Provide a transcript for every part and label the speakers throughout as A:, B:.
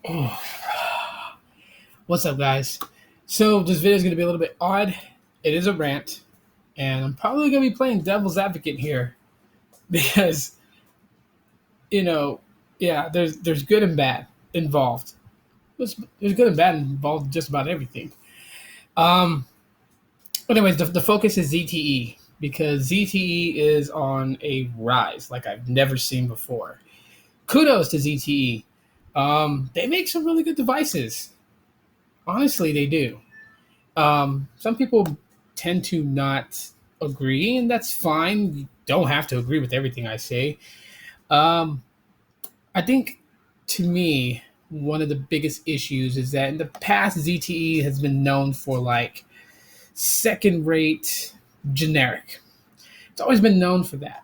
A: Oh, what's up, guys? So this video is going to be a little bit odd. It is a rant, and I'm probably going to be playing devil's advocate here because you know, yeah, there's good and bad involved. There's good and bad involved in just about everything. Um, but anyways, the focus is ZTE because ZTE is on a rise like I've never seen before. Kudos to ZTE. They make some really good devices. Honestly, they do. Some people tend to not agree, and that's fine. You don't have to agree with everything I say. Um, I think, to me, one of the biggest issues is that in the past, ZTE has been known for like second rate generic. It's always been known for that.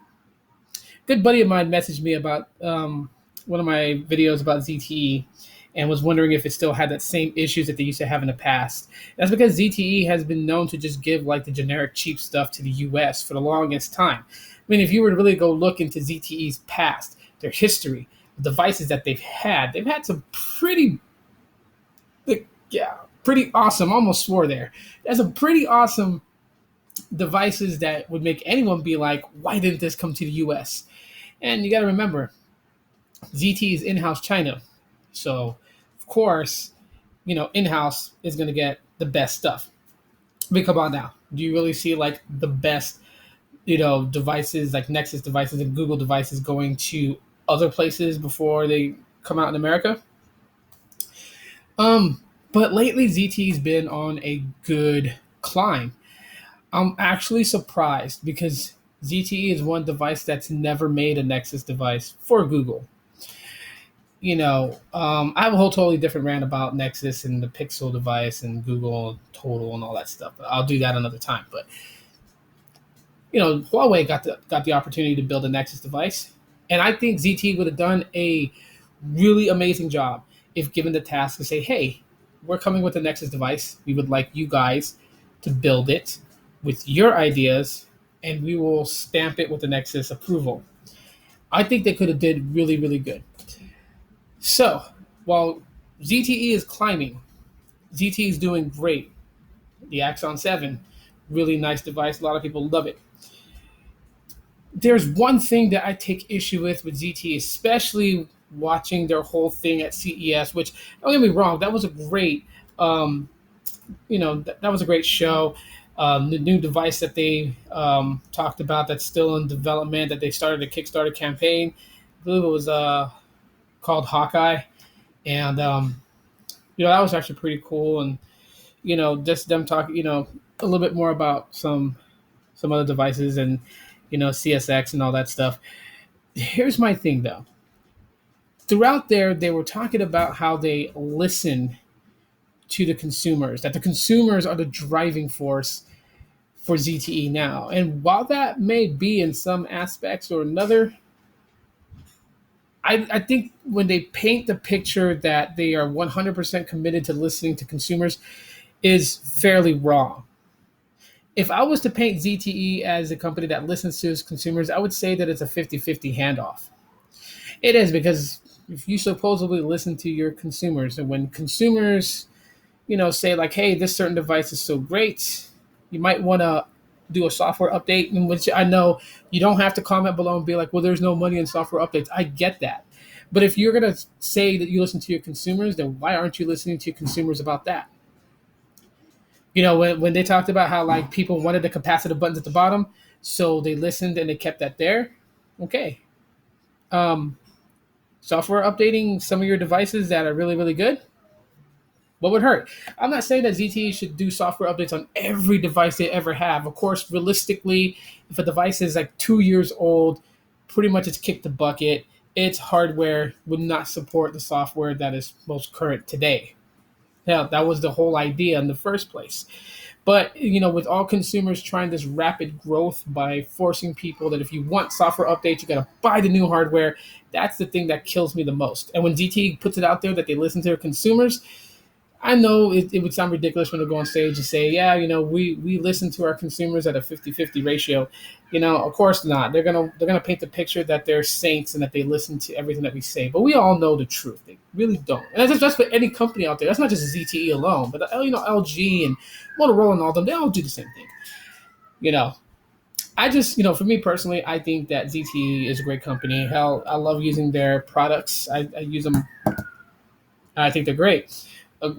A: Good buddy of mine messaged me about one of my videos about ZTE and was wondering if it still had that same issues that they used to have in the past. That's because ZTE has been known to just give like the generic cheap stuff to the US for the longest time. I mean, if you were to really go look into ZTE's past, their history, the devices that they've had some pretty, like, yeah, pretty awesome. Almost swore there. There's some pretty awesome devices that would make anyone be like, why didn't this come to the US? And you got to remember, ZT is in-house China, so of course, in-house is going to get the best stuff. But come on now, do you really see like the best, devices like Nexus devices and Google devices going to other places before they come out in America? But lately ZT's been on a good climb. I'm actually surprised because ZTE is one device that's never made a Nexus device for Google. I have a whole totally different rant about Nexus and the Pixel device and Google Total and all that stuff. But I'll do that another time. But Huawei got the opportunity to build a Nexus device, and I think ZTE would have done a really amazing job if given the task to say, "Hey, we're coming with a Nexus device. We would like you guys to build it with your ideas, and we will stamp it with the Nexus approval." I think they could have did really, really good. So while ZTE is climbing, ZTE is doing great. The Axon 7, really nice device. A lot of people love it. There's one thing that I take issue with ZTE, especially watching their whole thing at CES, which, don't get me wrong, that was a great, that was a great show. The new device that they talked about that's still in development, that they started a Kickstarter campaign. I believe it was called Hawkeye, and that was actually pretty cool. And just them talking, a little bit more about some other devices and CSX and all that stuff. Here's my thing though. Throughout there, they were talking about how they listen to the consumers, that the consumers are the driving force for ZTE now. And while that may be in some aspects or another, I think when they paint the picture that they are 100% committed to listening to consumers is fairly wrong. If I was to paint ZTE as a company that listens to its consumers, I would say that it's a 50-50 handoff. It is, because if you supposedly listen to your consumers, and when consumers, say like, hey, this certain device is so great, you might want to do a software update, in which I know you don't have to comment below and be like, well, there's no money in software updates. I get that. But if you're going to say that you listen to your consumers, then why aren't you listening to your consumers about that? When they talked about how like people wanted the capacitive buttons at the bottom, so they listened and they kept that there. Okay. Software updating some of your devices that are really, really good. What would hurt? I'm not saying that ZTE should do software updates on every device they ever have. Of course, realistically, if a device is like 2 years old, pretty much it's kicked the bucket. Its hardware would not support the software that is most current today. Hell, that was the whole idea in the first place. But, with all consumers trying this rapid growth by forcing people that if you want software updates, you got to buy the new hardware. That's the thing that kills me the most. And when ZTE puts it out there that they listen to their consumers, I know it would sound ridiculous when they go on stage and say, yeah, we listen to our consumers at a 50-50 ratio. Of course not. They're gonna paint the picture that they're saints and that they listen to everything that we say. But we all know the truth. They really don't. And that's just for any company out there. That's not just ZTE alone, but LG and Motorola and all them, they all do the same thing. You know, I just, for me personally, I think that ZTE is a great company. Hell, I love using their products. I use them. I think they're great.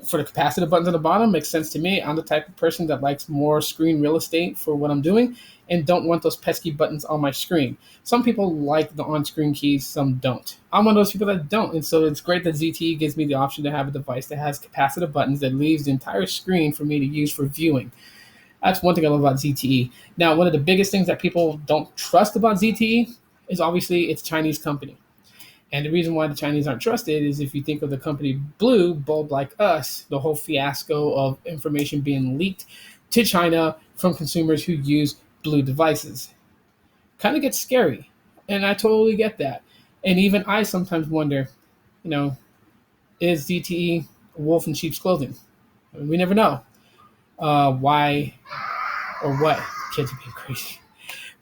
A: For the capacitive buttons on the bottom, makes sense to me. I'm the type of person that likes more screen real estate for what I'm doing and don't want those pesky buttons on my screen. Some people like the on-screen keys, some don't. I'm one of those people that don't, and so it's great that ZTE gives me the option to have a device that has capacitive buttons that leaves the entire screen for me to use for viewing. That's one thing I love about ZTE. Now, one of the biggest things that people don't trust about ZTE is obviously it's a Chinese company. And the reason why the Chinese aren't trusted is if you think of the company Blue, Bulb Like Us, the whole fiasco of information being leaked to China from consumers who use Blue devices. Kind of gets scary. And I totally get that. And even I sometimes wonder, you know, is ZTE a wolf in sheep's clothing? I mean, we never know why or what. Kids are being crazy.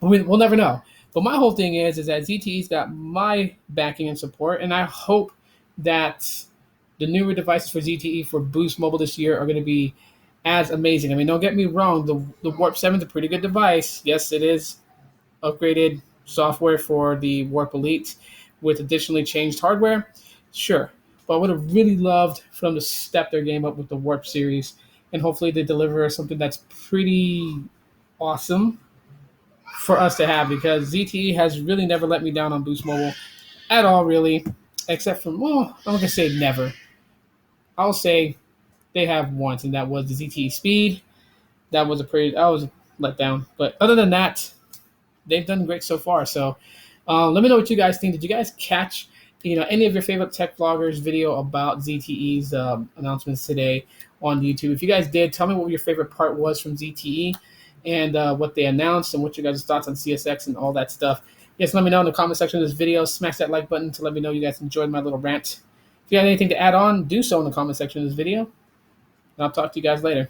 A: But we'll never know. But my whole thing is that ZTE's got my backing and support, and I hope that the newer devices for ZTE for Boost Mobile this year are going to be as amazing. I mean, don't get me wrong, the Warp 7 is a pretty good device. Yes, it is upgraded software for the Warp Elite with additionally changed hardware. Sure. But I would have really loved for them to step their game up with the Warp series, and hopefully they deliver something that's pretty awesome for us to have, because ZTE has really never let me down on Boost Mobile at all, really, except for, well, I'm not going to say never. I'll say they have once, and that was the ZTE Speed. I was let down. But other than that, they've done great so far. So let me know what you guys think. Did you guys catch any of your favorite tech vloggers video about ZTE's announcements today on YouTube? If you guys did, tell me what your favorite part was from ZTE and what they announced and what your guys' thoughts on CSX and all that stuff. Yes, let me know in the comment section of this video. Smash that like button to let me know you guys enjoyed my little rant. If you have anything to add on, do so in the comment section of this video. And I'll talk to you guys later.